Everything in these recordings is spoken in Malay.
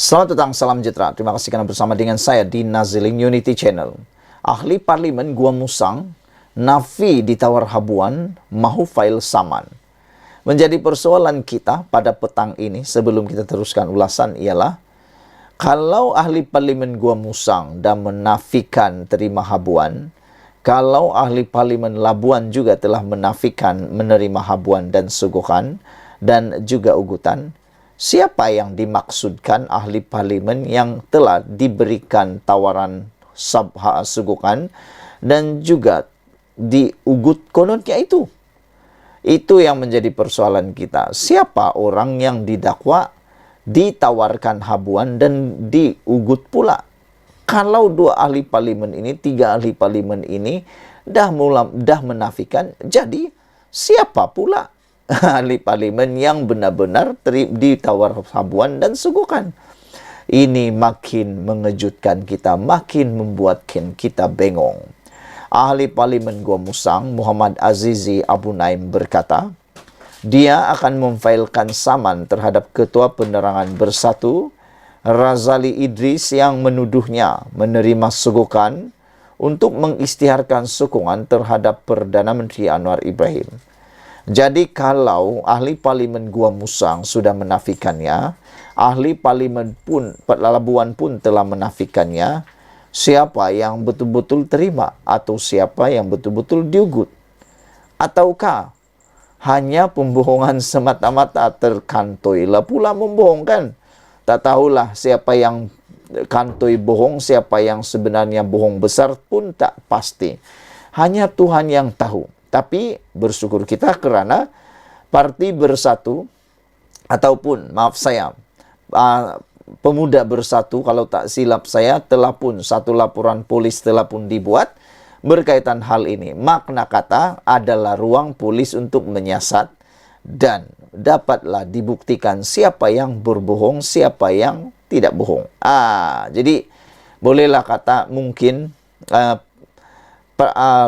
Selamat datang, salam sejahtera. Terima kasih karena bersama dengan saya di Naziling Unity Channel. Ahli Parlimen Gua Musang, nafi ditawar habuan, mahu file saman. Menjadi persoalan kita pada petang ini sebelum kita teruskan ulasan ialah, kalau ahli Parlimen Gua Musang dah menafikan terima habuan, kalau ahli Parlimen Labuan juga telah menafikan menerima habuan dan suguhan dan juga ugutan, siapa yang dimaksudkan ahli parlimen yang telah diberikan tawaran suguhan dan juga diugut kononnya itu? Itu yang menjadi persoalan kita. Siapa orang yang didakwa, ditawarkan habuan dan diugut pula? Kalau dua ahli parlimen ini, tiga ahli parlimen ini dah menafikan, jadi siapa pula ahli parlimen yang benar-benar ditawar habuan dan suguhan? Ini makin mengejutkan kita, makin membuatkan kita bengong. Ahli parlimen Gua Musang, Muhammad Azizi Abu Naim berkata, dia akan memfailkan saman terhadap Ketua Penerangan Bersatu, Razali Idris, yang menuduhnya menerima suguhan untuk mengisytiharkan sokongan terhadap Perdana Menteri Anwar Ibrahim. Jadi kalau ahli parlimen Gua Musang sudah menafikannya, ahli parlimen pun Labuan pun telah menafikannya, siapa yang betul-betul terima atau siapa yang betul-betul diugut? Ataukah hanya pembohongan semata-mata, terkantoilah pula membohongkan? Tak tahulah siapa yang kantoi bohong, siapa yang sebenarnya bohong besar pun tak pasti. Hanya Tuhan yang tahu. Tapi bersyukur kita kerana Parti Bersatu ataupun Pemuda Bersatu, kalau tak silap saya, telah pun satu laporan polis telah pun dibuat berkaitan hal ini. Makna kata adalah ruang polis untuk menyiasat dan dapatlah dibuktikan siapa yang berbohong, siapa yang tidak bohong. Jadi bolehlah kata mungkin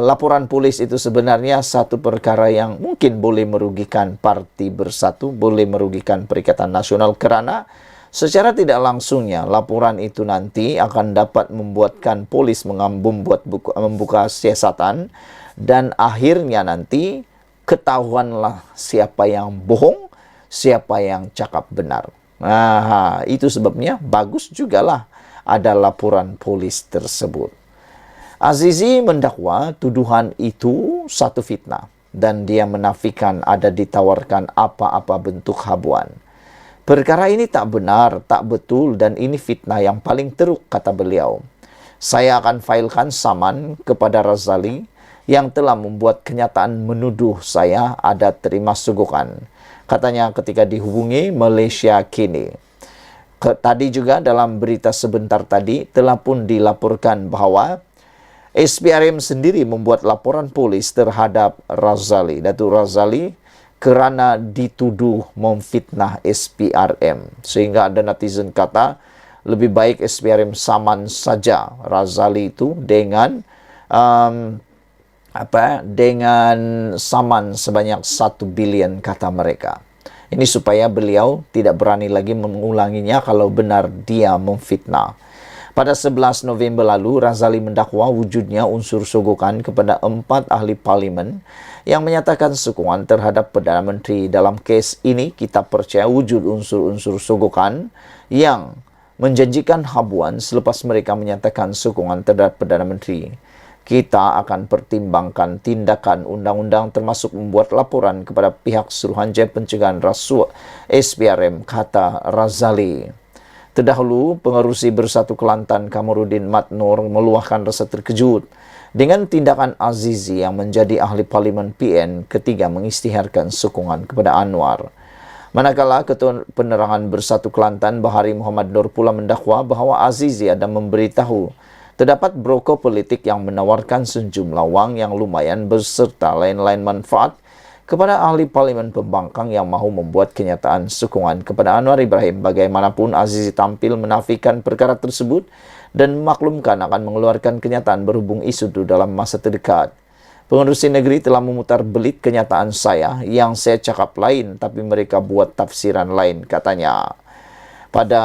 laporan polis itu sebenarnya satu perkara yang mungkin boleh merugikan Parti Bersatu, boleh merugikan Perikatan Nasional, kerana secara tidak langsungnya laporan itu nanti akan dapat membuatkan polis membuka siasatan, dan akhirnya nanti ketahuanlah siapa yang bohong, siapa yang cakap benar. Itu sebabnya bagus jugalah ada laporan polis tersebut. Azizi mendakwa tuduhan itu satu fitnah dan dia menafikan ada ditawarkan apa-apa bentuk habuan. Perkara ini tak benar, tak betul, dan ini fitnah yang paling teruk, kata beliau. Saya akan failkan saman kepada Razali yang telah membuat kenyataan menuduh saya ada terima suguhan, katanya ketika dihubungi Malaysia Kini. Tadi juga dalam berita sebentar tadi telah pun dilaporkan bahawa SPRM sendiri membuat laporan polis terhadap Razali, Datuk Razali, kerana dituduh memfitnah SPRM. Sehingga ada netizen kata, lebih baik SPRM saman saja Razali itu dengan dengan saman sebanyak 1 bilion, kata mereka. Ini supaya beliau tidak berani lagi mengulanginya kalau benar dia memfitnah. Pada 11 November lalu, Razali mendakwa wujudnya unsur sogokan kepada 4 ahli parlimen yang menyatakan sokongan terhadap Perdana Menteri. Dalam kes ini, kita percaya wujud unsur-unsur sogokan yang menjanjikan habuan selepas mereka menyatakan sokongan terhadap Perdana Menteri. Kita akan pertimbangkan tindakan undang-undang termasuk membuat laporan kepada pihak Suruhanjaya Pencegahan Rasuah SPRM, kata Razali. Terdahulu, Pengerusi Bersatu Kelantan Kamarudin Mat Noor meluahkan rasa terkejut dengan tindakan Azizi yang menjadi ahli parlimen PN ketika mengisytiharkan sokongan kepada Anwar. Manakala Ketua Penerangan Bersatu Kelantan Bahari Muhammad Noor pula mendakwa bahawa Azizi ada memberitahu terdapat broker politik yang menawarkan sejumlah wang yang lumayan beserta lain-lain manfaat kepada ahli parlimen pembangkang yang mahu membuat kenyataan sokongan kepada Anwar Ibrahim. Bagaimanapun, Azizi tampil menafikan perkara tersebut dan memaklumkan akan mengeluarkan kenyataan berhubung isu itu dalam masa terdekat. Pengerusi negeri telah memutar belit kenyataan saya yang saya cakap lain tapi mereka buat tafsiran lain, katanya. Pada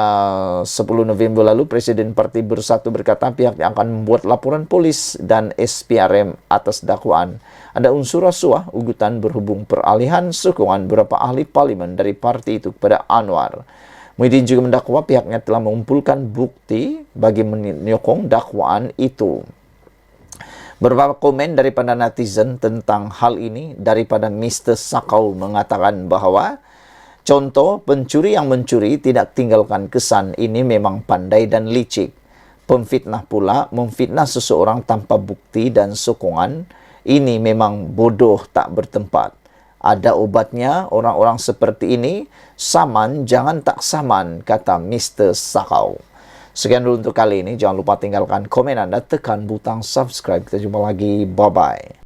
10 November lalu, Presiden Parti Bersatu berkata pihaknya akan membuat laporan polis dan SPRM atas dakwaan ada unsur rasuah, ugutan berhubung peralihan sokongan beberapa ahli parlimen dari parti itu kepada Anwar. Muhyiddin juga mendakwa pihaknya telah mengumpulkan bukti bagi menyokong dakwaan itu. Beberapa komen daripada netizen tentang hal ini daripada Mr. Sakau mengatakan bahwa contoh, pencuri yang mencuri tidak tinggalkan kesan, ini memang pandai dan licik. Pemfitnah pula memfitnah seseorang tanpa bukti dan sokongan, ini memang bodoh tak bertempat. Ada obatnya orang-orang seperti ini, saman jangan tak saman, kata Mr. Sakau. Sekian dulu untuk kali ini, jangan lupa tinggalkan komen Anda, tekan butang subscribe, kita jumpa lagi, bye-bye.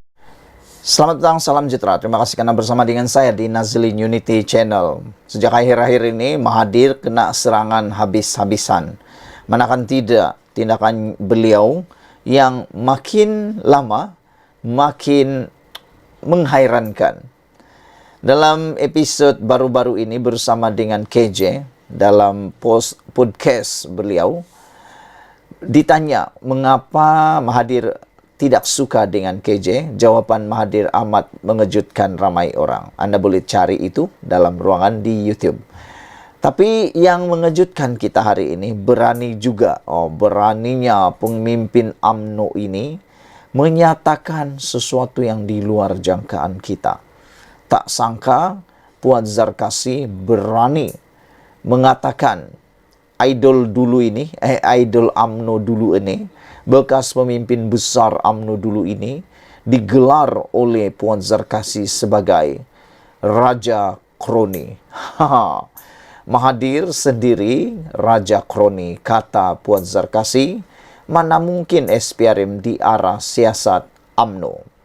Selamat datang, salam sejahtera. Terima kasih karena bersama dengan saya di Nazilin Unity Channel. Sejak akhir-akhir ini, Mahathir kena serangan habis-habisan. Manakan tidak, tindakan beliau yang makin lama, makin menghairankan. Dalam episod baru-baru ini bersama dengan KJ, dalam podcast beliau, ditanya mengapa Mahathir tidak suka dengan KJ, jawaban Mahathir amat mengejutkan ramai orang. Anda boleh cari itu dalam ruangan di YouTube. Tapi yang mengejutkan kita hari ini, berani juga, beraninya pemimpin UMNO ini menyatakan sesuatu yang di luar jangkaan kita. Tak sangka Puan Zarkasi berani mengatakan idol dulu ini, idol UMNO dulu ini, bekas pemimpin besar UMNO dulu ini, digelar oleh Puan Zarkasi sebagai Raja Kroni. Mahathir sendiri Raja Kroni, kata Puan Zarkasi, mana mungkin SPRM di arah siasat UMNO.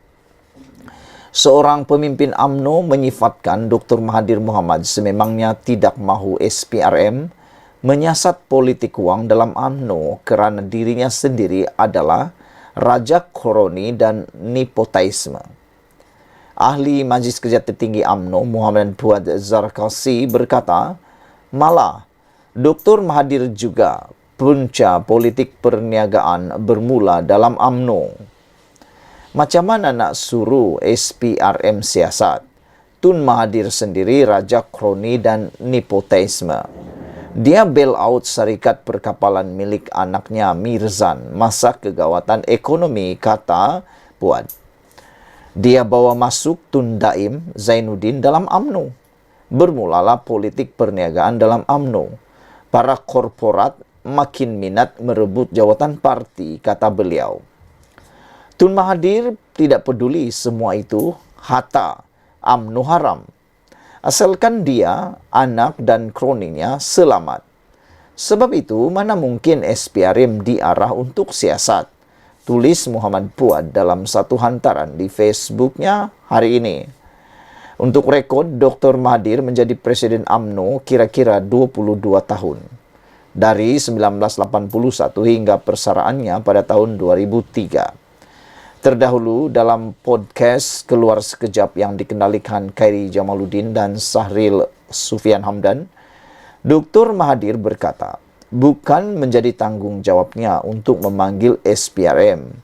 Seorang pemimpin UMNO menyifatkan Dr. Mahathir Mohamad sememangnya tidak mahu SPRM menyiasat politik uang dalam UMNO kerana dirinya sendiri adalah Raja Kroni dan nepotisme. Ahli Majlis Kerja Tertinggi UMNO Muhammad Puan Zarkasi berkata, malah Dr. Mahathir juga punca politik perniagaan bermula dalam UMNO. Macam mana nak suruh SPRM siasat? Tun Mahathir sendiri Raja Kroni dan nepotisme. Dia bail out syarikat perkapalan milik anaknya Mirzan masa kegawatan ekonomi, kata Puan. Dia bawa masuk Tun Daim Zainuddin dalam UMNO. Bermulalah politik perniagaan dalam UMNO. Para korporat makin minat merebut jawatan parti, kata beliau. Tun Mahathir tidak peduli semua itu, hatta UMNO haram. Asalkan dia, anak dan kroninya selamat. Sebab itu, mana mungkin SPRM diarah untuk siasat, tulis Muhammad Puan dalam satu hantaran di Facebooknya hari ini. Untuk rekod, Dr. Mahathir menjadi Presiden UMNO kira-kira 22 tahun. Dari 1981 hingga persaraannya pada tahun 2003. Terdahulu dalam podcast Keluar Sekejap yang dikendalikan Khairi Jamaluddin dan Sahril Sufian Hamdan, Dr. Mahathir berkata, bukan menjadi tanggung jawabnya untuk memanggil SPRM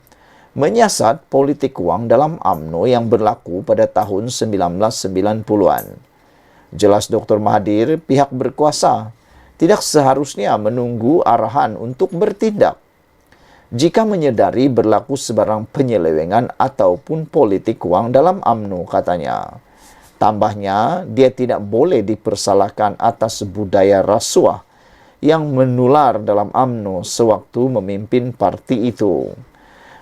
menyiasat politik uang dalam UMNO yang berlaku pada tahun 1990-an. Jelas Dr. Mahathir, pihak berkuasa, tidak seharusnya menunggu arahan untuk bertindak. Jika menyedari berlaku sebarang penyelewengan ataupun politik uang dalam UMNO, katanya. Tambahnya, dia tidak boleh dipersalahkan atas budaya rasuah yang menular dalam UMNO sewaktu memimpin parti itu.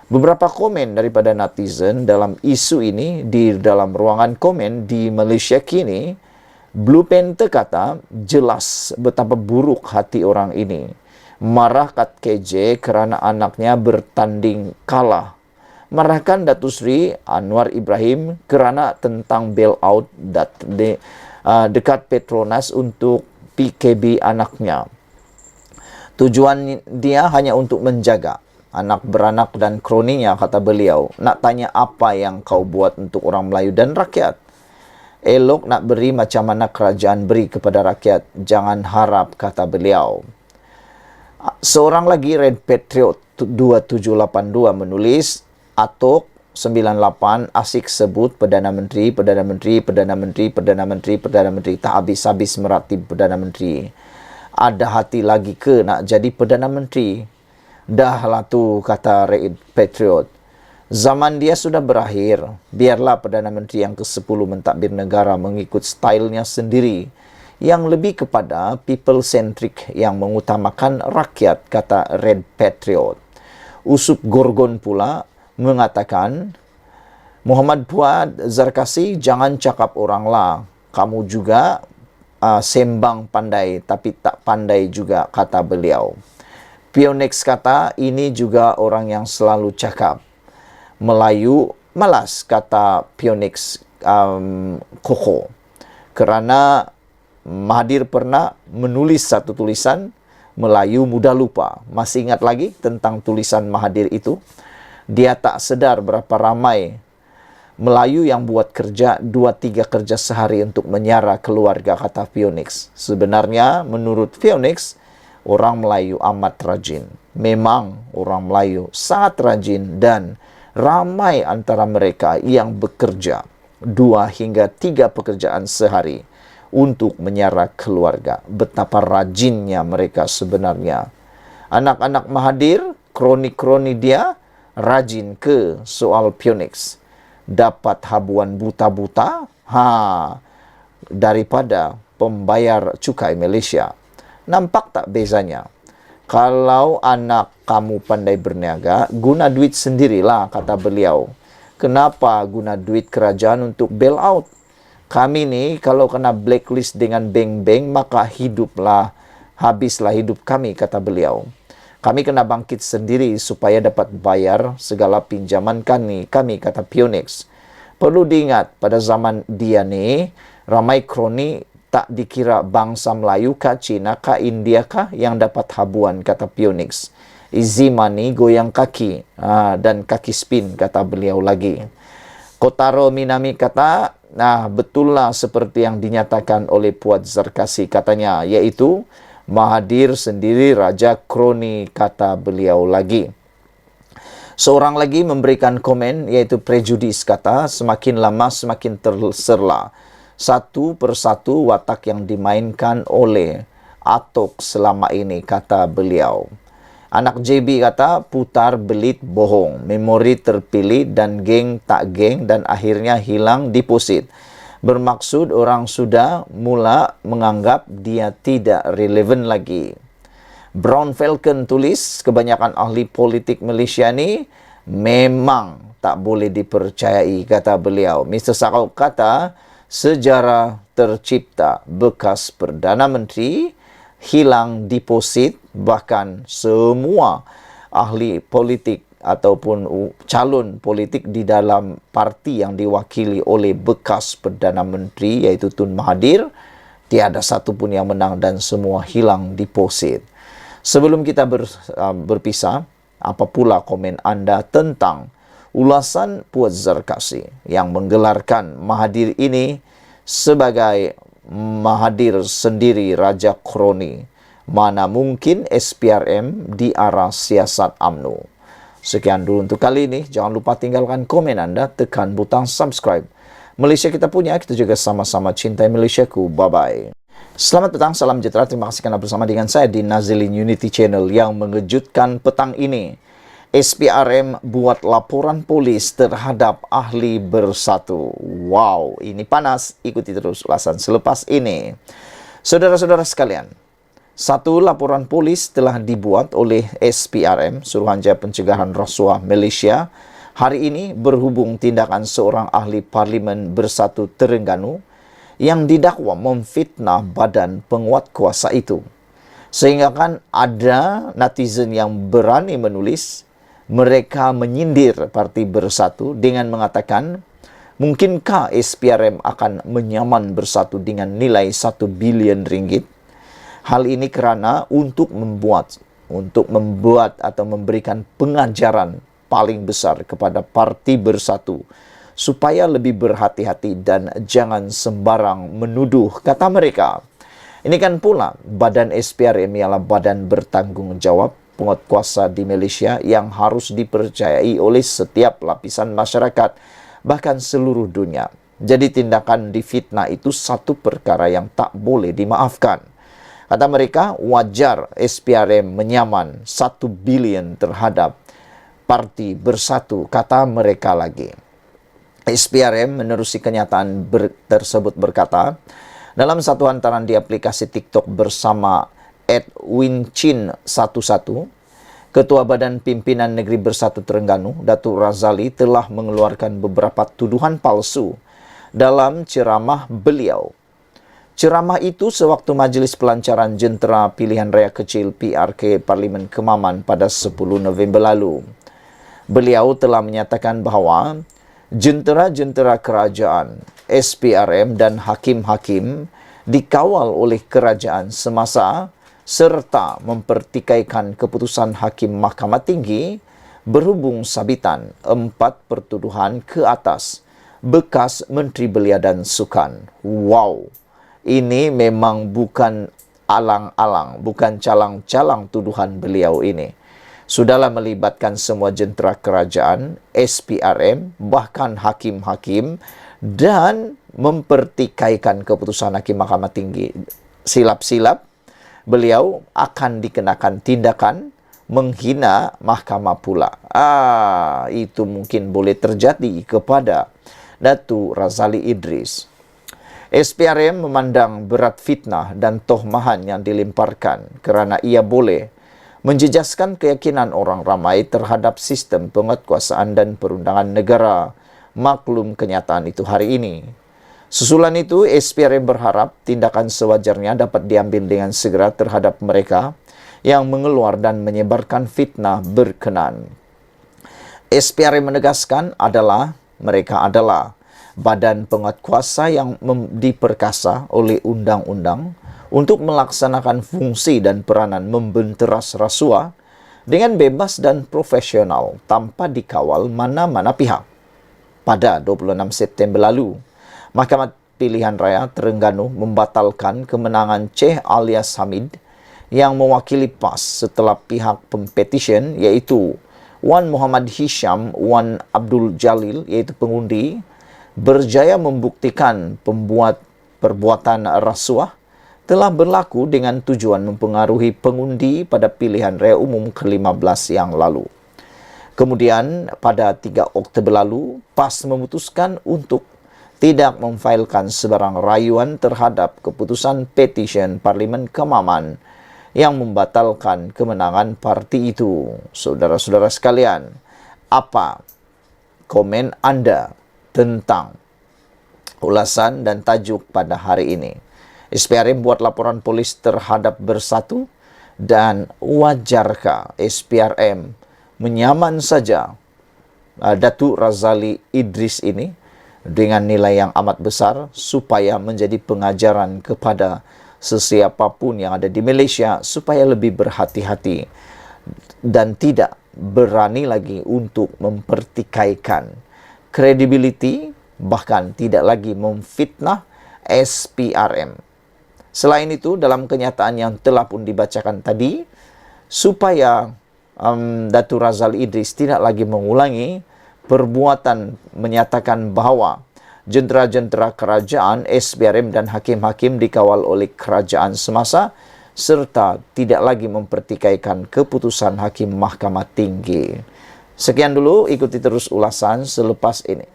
Beberapa komen daripada netizen dalam isu ini di dalam ruangan komen di Malaysia kini, Blue Panther kata, jelas betapa buruk hati orang ini. Marah kat KJ kerana anaknya bertanding kalah. Marahkan Datuk Seri Anwar Ibrahim kerana tentang bailout dekat Petronas untuk PKB anaknya. Tujuan dia hanya untuk menjaga anak beranak dan kroninya, kata beliau. Nak tanya apa yang kau buat untuk orang Melayu dan rakyat? Elok nak beri macam mana kerajaan beri kepada rakyat, jangan harap, kata beliau. Seorang lagi, Red Patriot 2782 menulis, Atok 98 asik sebut Perdana Menteri, Perdana Menteri, Perdana Menteri, Perdana Menteri, Perdana Menteri, tak habis-habis meratib Perdana Menteri. Ada hati lagi ke nak jadi Perdana Menteri? Dah lah tu, kata Red Patriot. Zaman dia sudah berakhir. Biarlah Perdana Menteri yang ke-10 mentadbir negara mengikut stylenya sendiri, yang lebih kepada people-centric, yang mengutamakan rakyat, kata Red Patriot. Usup Gorgon pula mengatakan, Muhammad Fuad Zarkasi, jangan cakap orang lah. Kamu juga sembang pandai, tapi tak pandai juga, kata beliau. Pionex kata, ini juga orang yang selalu cakap Melayu malas, kata Pionex Koko. Kerana Mahathir pernah menulis satu tulisan, Melayu mudah lupa. Masih ingat lagi tentang tulisan Mahathir itu? Dia tak sedar berapa ramai Melayu yang buat kerja 2-3 kerja sehari untuk menyara keluarga, kata Pionex. Sebenarnya menurut Pionex, orang Melayu amat rajin. Memang orang Melayu sangat rajin dan ramai antara mereka yang bekerja 2 hingga 3 pekerjaan sehari untuk menyara keluarga. Betapa rajinnya mereka sebenarnya. Anak-anak Mahathir, kroni-kroni dia rajin ke soal Pionex. Dapat habuan buta-buta daripada pembayar cukai Malaysia. Nampak tak bezanya? Kalau anak kamu pandai berniaga, guna duit sendirilah, kata beliau. Kenapa guna duit kerajaan untuk bail out? Kami ni kalau kena blacklist dengan bank-bank, maka habislah hidup kami, kata beliau. Kami kena bangkit sendiri supaya dapat bayar segala pinjaman kami, kata Pionex. Perlu diingat, pada zaman dia ni, ramai kroni tak dikira bangsa Melayu kah, Cina kah, India kah yang dapat habuan, kata Pionex. Easy money goyang kaki dan kaki spin, kata beliau lagi. Kotaro Minami kata, betul lah seperti yang dinyatakan oleh Fuad Zarkasi, katanya, iaitu Mahathir sendiri raja kroni, kata beliau lagi. Seorang lagi memberikan komen, iaitu Prejudis kata, semakin lama semakin terserla. Satu persatu watak yang dimainkan oleh Atok selama ini, kata beliau. Anak JB kata, putar belit bohong, memori terpilih dan geng tak geng dan akhirnya hilang deposit. Bermaksud orang sudah mula menganggap dia tidak relevan lagi. Brown Falcon tulis, kebanyakan ahli politik Malaysia ni memang tak boleh dipercayai, kata beliau. Mr. Sakau kata, sejarah tercipta, bekas Perdana Menteri hilang deposit, bahkan semua ahli politik ataupun calon politik di dalam parti yang diwakili oleh bekas Perdana Menteri, iaitu Tun Mahathir, tiada satu pun yang menang dan semua hilang deposit. Sebelum kita berpisah, apa pula komen anda tentang ulasan Fuad Zarkasi yang menggelarkan Mahathir ini sebagai Mahathir sendiri raja kroni? Mana mungkin SPRM di arah siasat UMNO? Sekian dulu untuk kali ini. Jangan lupa tinggalkan komen anda, tekan butang subscribe. Malaysia kita punya, kita juga sama-sama cintai Malaysiaku. Bye-bye. Selamat petang, salam sejahtera. Terima kasih kerana bersama dengan saya di Nazilin Unity Channel. Yang mengejutkan petang ini, SPRM buat laporan polis terhadap ahli bersatu. Wow, ini panas. Ikuti terus ulasan selepas ini. Saudara-saudara sekalian, satu laporan polis telah dibuat oleh SPRM, Suruhanjaya Pencegahan Rasuah Malaysia, hari ini berhubung tindakan seorang ahli Parlimen Bersatu Terengganu yang didakwa memfitnah badan penguat kuasa itu. Sehingga kan ada netizen yang berani menulis, mereka menyindir Parti Bersatu dengan mengatakan, mungkinkah SPRM akan menyaman bersatu dengan nilai 1 bilion ringgit? Hal ini kerana untuk membuat atau memberikan pengajaran paling besar kepada Parti Bersatu supaya lebih berhati-hati dan jangan sembarang menuduh, kata mereka. Ini kan pula Badan SPRM ialah badan bertanggung jawab penguat kuasa di Malaysia yang harus dipercayai oleh setiap lapisan masyarakat, bahkan seluruh dunia. Jadi tindakan difitnah itu satu perkara yang tak boleh dimaafkan. Kata mereka, wajar SPRM menyaman 1 bilion terhadap Parti Bersatu, kata mereka lagi. SPRM menerusi kenyataan tersebut berkata, dalam satu hantaran di aplikasi TikTok bersama @winchin11, Ketua Badan Pimpinan Negeri Bersatu Terengganu, Datuk Razali, telah mengeluarkan beberapa tuduhan palsu dalam ceramah beliau. Ceramah itu sewaktu Majlis Pelancaran Jentera Pilihan Raya Kecil PRK Parlimen Kemaman pada 10 November lalu. Beliau telah menyatakan bahawa jentera-jentera kerajaan, SPRM dan hakim-hakim dikawal oleh kerajaan semasa serta mempertikaikan keputusan Hakim Mahkamah Tinggi berhubung sabitan 4 pertuduhan ke atas bekas Menteri Belia dan Sukan. Wow, ini memang bukan alang-alang, bukan calang-calang tuduhan beliau ini. Sudahlah melibatkan semua jentera kerajaan, SPRM, bahkan hakim-hakim dan mempertikaikan keputusan Hakim Mahkamah Tinggi. Silap-silap, beliau akan dikenakan tindakan menghina mahkamah pula. Itu mungkin boleh terjadi kepada Datuk Razali Idris. SPRM memandang berat fitnah dan tohmahan yang dilemparkan kerana ia boleh menjejaskan keyakinan orang ramai terhadap sistem penguatkuasaan dan perundangan negara. Maklum kenyataan itu hari ini. Susulan itu, SPRM berharap tindakan sewajarnya dapat diambil dengan segera terhadap mereka yang mengeluar dan menyebarkan fitnah berkenan. SPRM menegaskan mereka adalah badan penguatkuasa yang diperkasa oleh undang-undang untuk melaksanakan fungsi dan peranan membenteras rasuah dengan bebas dan profesional tanpa dikawal mana-mana pihak. Pada 26 September lalu, Mahkamah Pilihan Raya Terengganu membatalkan kemenangan Sheikh Alias Hamid yang mewakili PAS setelah pihak pempetisyen iaitu Wan Muhammad Hisham, Wan Abdul Jalil iaitu pengundi, berjaya membuktikan perbuatan rasuah telah berlaku dengan tujuan mempengaruhi pengundi pada pilihan raya umum ke-15 yang lalu. Kemudian, pada 3 Oktober lalu, PAS memutuskan untuk tidak memfailkan sebarang rayuan terhadap keputusan petisyen Parlimen Kemaman yang membatalkan kemenangan parti itu. Saudara-saudara sekalian, apa komen anda tentang ulasan dan tajuk pada hari ini? SPRM buat laporan polis terhadap Bersatu, dan wajarkah SPRM menyaman saja Datuk Razali Idris ini dengan nilai yang amat besar supaya menjadi pengajaran kepada sesiapapun yang ada di Malaysia supaya lebih berhati-hati dan tidak berani lagi untuk mempertikaikan kredibiliti, bahkan tidak lagi memfitnah SPRM. Selain itu, dalam kenyataan yang telah pun dibacakan tadi, supaya Datuk Razali Idris tidak lagi mengulangi perbuatan menyatakan bahawa jentera-jentera kerajaan, SPRM dan hakim-hakim dikawal oleh kerajaan semasa serta tidak lagi mempertikaikan keputusan Hakim Mahkamah Tinggi. Sekian dulu, ikuti terus ulasan selepas ini.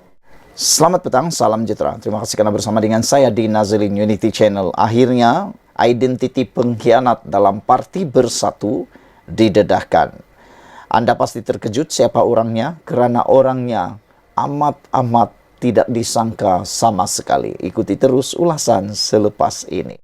Selamat petang, salam sejahtera. Terima kasih kerana bersama dengan saya di Nazilin Unity Channel. Akhirnya, identiti pengkhianat dalam Parti Bersatu didedahkan. Anda pasti terkejut siapa orangnya, kerana orangnya amat-amat tidak disangka sama sekali. Ikuti terus ulasan selepas ini.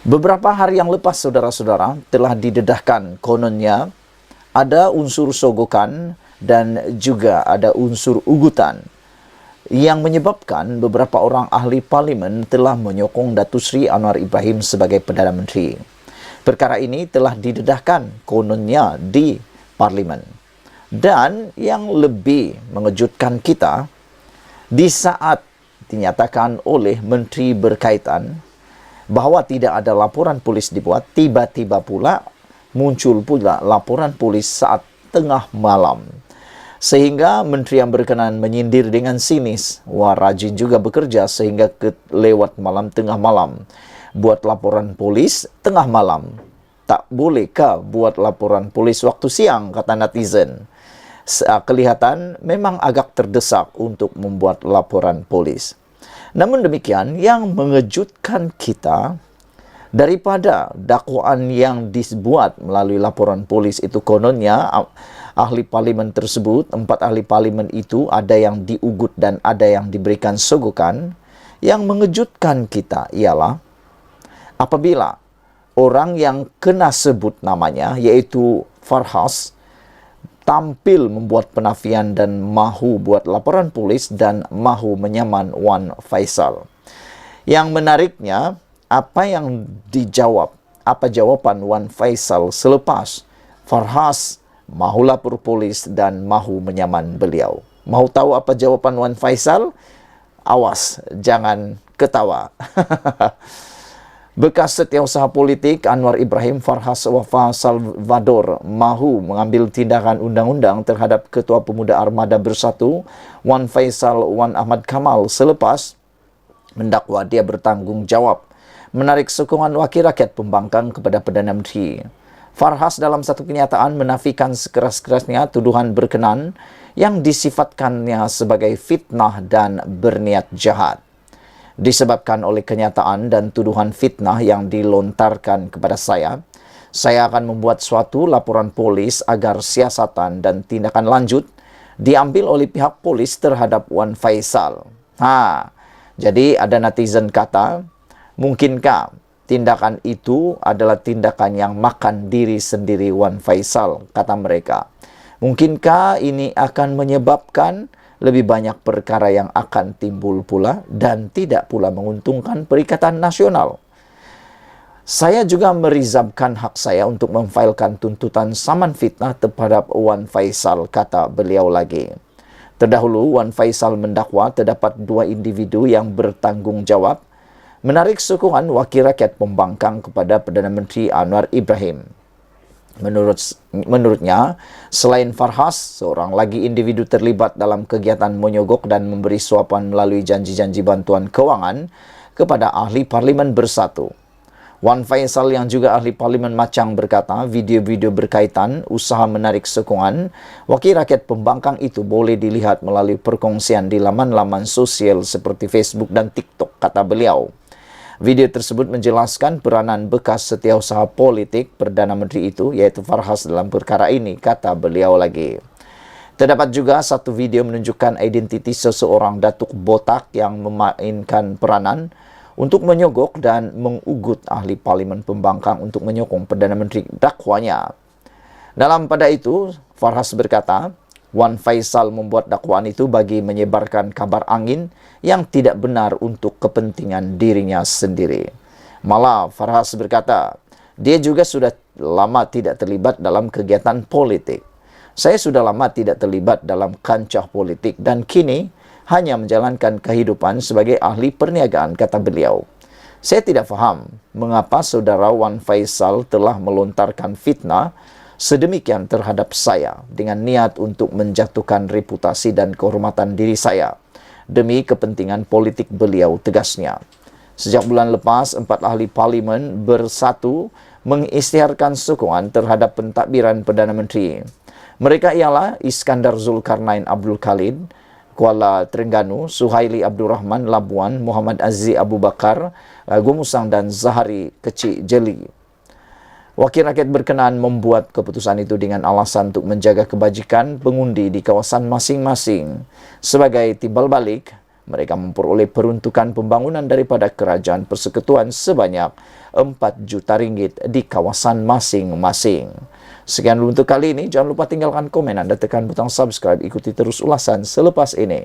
Beberapa hari yang lepas, saudara-saudara, telah didedahkan kononnya ada unsur sogokan dan juga ada unsur ugutan yang menyebabkan beberapa orang ahli parlimen telah menyokong Datuk Seri Anwar Ibrahim sebagai Perdana Menteri. Perkara ini telah didedahkan kononnya di parlimen. Dan yang lebih mengejutkan kita, di saat dinyatakan oleh menteri berkaitan bahawa tidak ada laporan polis dibuat, tiba-tiba pula muncul pula laporan polis saat tengah malam. Sehingga menteri yang berkenaan menyindir dengan sinis, wah rajin juga bekerja sehingga lewat malam, tengah malam. Buat laporan polis tengah malam. Tak bolehkah buat laporan polis waktu siang, kata netizen. Kelihatan memang agak terdesak untuk membuat laporan polis. Namun demikian, yang mengejutkan kita, daripada dakwaan yang dibuat melalui laporan polis itu kononnya, ahli parlimen tersebut, 4 ahli parlimen itu ada yang diugut dan ada yang diberikan sogokan. Yang mengejutkan kita ialah apabila orang yang kena sebut namanya, yaitu Farhas, tampil membuat penafian dan mahu buat laporan polis dan mahu menyaman Wan Faisal. Yang menariknya, apa yang dijawab, apa jawaban Wan Faisal selepas Farhas mahu lapor polis dan mahu menyaman beliau. Mahu tahu apa jawaban Wan Faisal? Awas, jangan ketawa. Bekas setiausaha politik Anwar Ibrahim Farhas Wafa Salvador mahu mengambil tindakan undang-undang terhadap Ketua Pemuda Armada Bersatu Wan Faisal Wan Ahmad Kamal selepas mendakwa dia bertanggung jawab menarik sokongan wakil rakyat pembangkang kepada Perdana Menteri. Farhas dalam satu kenyataan menafikan sekeras-kerasnya tuduhan berkenan yang disifatkannya sebagai fitnah dan berniat jahat. Disebabkan oleh kenyataan dan tuduhan fitnah yang dilontarkan kepada saya akan membuat suatu laporan polis agar siasatan dan tindakan lanjut diambil oleh pihak polis terhadap Wan Faisal. Jadi ada netizen kata, mungkinkah tindakan itu adalah tindakan yang makan diri sendiri Wan Faisal, kata mereka. Mungkinkah ini akan menyebabkan lebih banyak perkara yang akan timbul pula dan tidak pula menguntungkan Perikatan Nasional? Saya juga merizabkan hak saya untuk memfailkan tuntutan saman fitnah terhadap Wan Faisal, kata beliau lagi. Terdahulu, Wan Faisal mendakwa terdapat 2 individu yang bertanggung jawab menarik sokongan wakil rakyat pembangkang kepada Perdana Menteri Anwar Ibrahim. Menurutnya, selain Farhas, seorang lagi individu terlibat dalam kegiatan menyogok dan memberi suapan melalui janji-janji bantuan kewangan kepada ahli parlimen bersatu. Wan Faisal yang juga ahli parlimen Macang berkata, video-video berkaitan usaha menarik sokongan wakil rakyat pembangkang itu boleh dilihat melalui perkongsian di laman-laman sosial seperti Facebook dan TikTok, kata beliau. Video tersebut menjelaskan peranan bekas setiausaha politik Perdana Menteri itu, yaitu Farhas dalam perkara ini, kata beliau lagi. Terdapat juga satu video menunjukkan identiti seseorang datuk botak yang memainkan peranan untuk menyogok dan mengugut ahli parlimen pembangkang untuk menyokong Perdana Menteri dakwanya. Dalam pada itu, Farhas berkata, Wan Faisal membuat dakwaan itu bagi menyebarkan kabar angin yang tidak benar untuk kepentingan dirinya sendiri. Malah Farhas berkata, dia juga sudah lama tidak terlibat dalam kegiatan politik. Saya sudah lama tidak terlibat dalam kancah politik dan kini hanya menjalankan kehidupan sebagai ahli perniagaan, kata beliau. Saya tidak faham mengapa saudara Wan Faisal telah melontarkan fitnah sedemikian terhadap saya dengan niat untuk menjatuhkan reputasi dan kehormatan diri saya demi kepentingan politik beliau, tegasnya. Sejak bulan lepas, 4 ahli parlimen bersatu mengisytiharkan sokongan terhadap pentadbiran Perdana Menteri. Mereka ialah Iskandar Zulkarnain Abdul Khalid, Kuala Terengganu, Suhaili Abdul Rahman Labuan, Muhammad Aziz Abu Bakar Gumusang dan Zahari Kecik Jeli. Wakil rakyat berkenaan membuat keputusan itu dengan alasan untuk menjaga kebajikan pengundi di kawasan masing-masing. Sebagai timbal balik, mereka memperoleh peruntukan pembangunan daripada Kerajaan Persekutuan sebanyak 4 juta ringgit di kawasan masing-masing. Sekian dulu untuk kali ini. Jangan lupa tinggalkan komen dan tekan butang subscribe. Ikuti terus ulasan selepas ini.